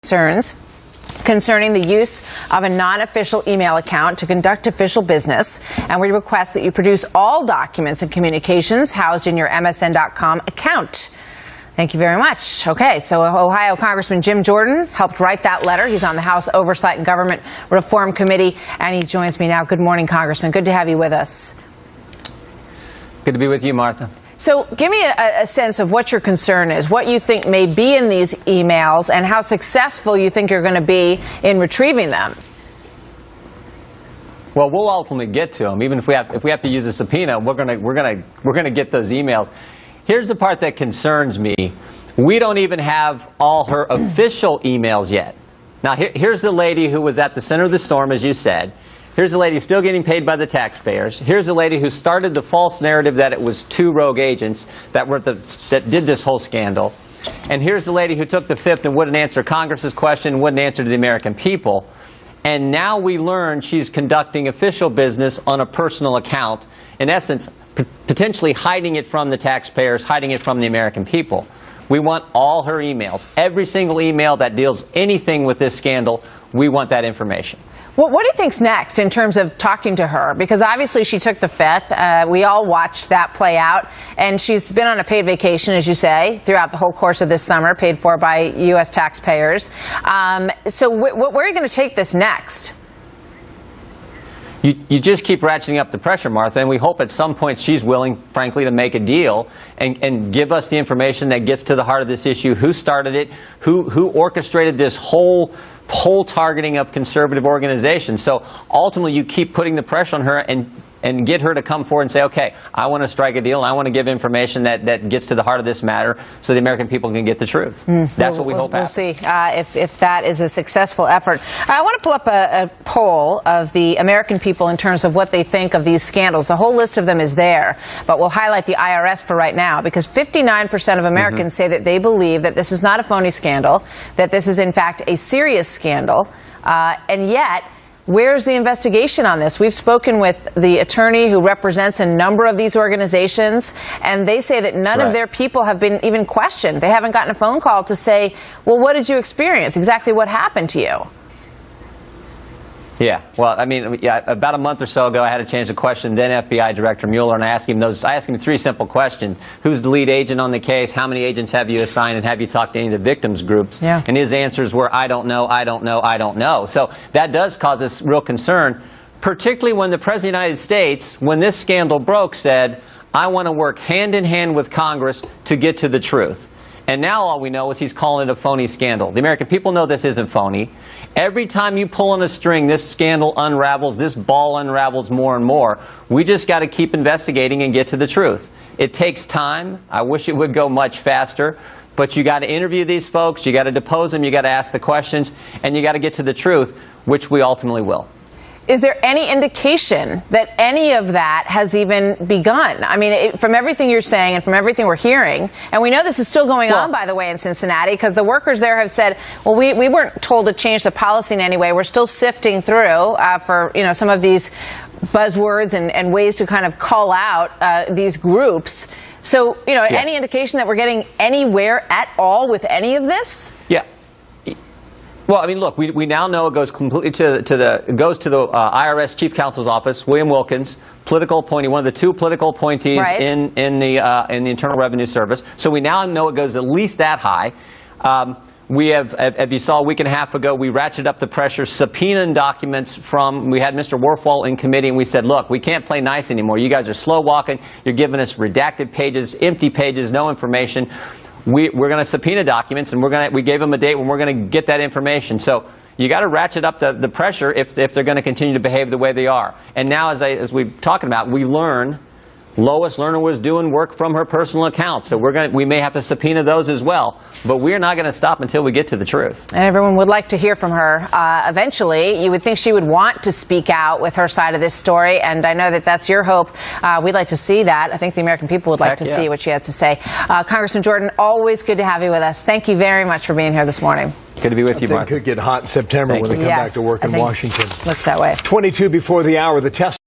concerns concerning the use of a non-official email account to conduct official business, and we request that you produce all documents and communications housed in your MSN.com account. Thank you very much. Okay, so Ohio Congressman Jim Jordan helped write that letter. He's on the House Oversight and Government Reform Committee, and he joins me now. Good morning, Congressman. Good to have you with us. Good to be with you, Martha. So give me a sense of what your concern is, what you think may be in these emails, and how successful you think you're going to be in retrieving them. Well, we'll ultimately get to them. Even if we have to use a subpoena, we're gonna get those emails. Here's the part that concerns me. We don't even have all her official emails yet. Now, here's the lady who was at the center of the storm, as you said. Here's the lady still getting paid by the taxpayers. Here's the lady who started the false narrative that it was two rogue agents that did this whole scandal. And here's the lady who took the fifth and wouldn't answer Congress's question, wouldn't answer to the American people. And now we learn she's conducting official business on a personal account, in essence, potentially hiding it from the taxpayers, hiding it from the American people. We want all her emails. Every single email that deals anything with this scandal, we want that information. Well, what do you think's next in terms of talking to her? Because obviously she took the fifth. We all watched that play out. And she's been on a paid vacation, as you say, throughout the whole course of this summer, paid for by U.S. taxpayers. So where are you going to take this next? You just keep ratcheting up the pressure, Martha, and we hope at some point she's willing, frankly, to make a deal and give us the information that gets to the heart of this issue, who started it, who orchestrated this whole targeting of conservative organizations. So ultimately you keep putting the pressure on her and get her to come forward and say, okay, I want to strike a deal, and I want to give information that gets to the heart of this matter so the American people can get the truth. That's what we hope happens. We'll see if that is a successful effort. I want to pull up a poll of the American people in terms of what they think of these scandals. The whole list of them is there, but we'll highlight the IRS for right now, because 59% of Americans say that they believe that this is not a phony scandal, that this is in fact a serious scandal, and yet where's the investigation on this? We've spoken with the attorney who represents a number of these organizations, and they say that none of their people have been even questioned. They haven't gotten a phone call to say, well, what did you experience? Exactly what happened to you? Yeah, well, I mean, about a month or so ago, I had a chance to question then FBI Director Mueller, and I asked him three simple questions. Who's the lead agent on the case? How many agents have you assigned? And have you talked to any of the victims groups? Yeah. And his answers were, I don't know, I don't know, I don't know. So that does cause us real concern, particularly when the President of the United States, when this scandal broke, said, I want to work hand in hand with Congress to get to the truth. And now all we know is he's calling it a phony scandal. The American people know this isn't phony. Every time you pull on a string, this scandal unravels, this ball unravels more and more. We just got to keep investigating and get to the truth. It takes time. I wish it would go much faster. But you got to interview these folks, you got to depose them, you got to ask the questions, and you got to get to the truth, which we ultimately will. Is there any indication that any of that has even begun? I mean, from everything you're saying and from everything we're hearing, and we know this is still going on, by the way, in Cincinnati, because the workers there have said, well, we weren't told to change the policy in any way. We're still sifting through for, some of these buzzwords and ways to kind of call out these groups. So, any indication that we're getting anywhere at all with any of this? Yeah. Well, I mean, look, we now know it goes completely to the IRS Chief Counsel's office, William Wilkins, political appointee, one of the two political appointees in the Internal Revenue Service. So we now know it goes at least that high. We have, as you saw a week and a half ago, we ratcheted up the pressure, subpoenaing documents we had Mr. Werfel in committee, and we said, look, we can't play nice anymore. You guys are slow walking. You're giving us redacted pages, empty pages, no information. We're going to subpoena documents, and we gave them a date when we're going to get that information. So you got to ratchet up the pressure if they're going to continue to behave the way they are. And now, as we're talking about, we learn Lois Lerner was doing work from her personal account, so we may have to subpoena those as well. But we're not going to stop until we get to the truth. And everyone would like to hear from her eventually. You would think she would want to speak out with her side of this story, and I know that that's your hope. We'd like to see that. I think the American people would like to see what she has to say. Congressman Jordan, always good to have you with us. Thank you very much for being here this morning. Good to be with you, Mark. It could get hot in September when they come back to work in Washington. Looks that way. 22 before the hour, the test.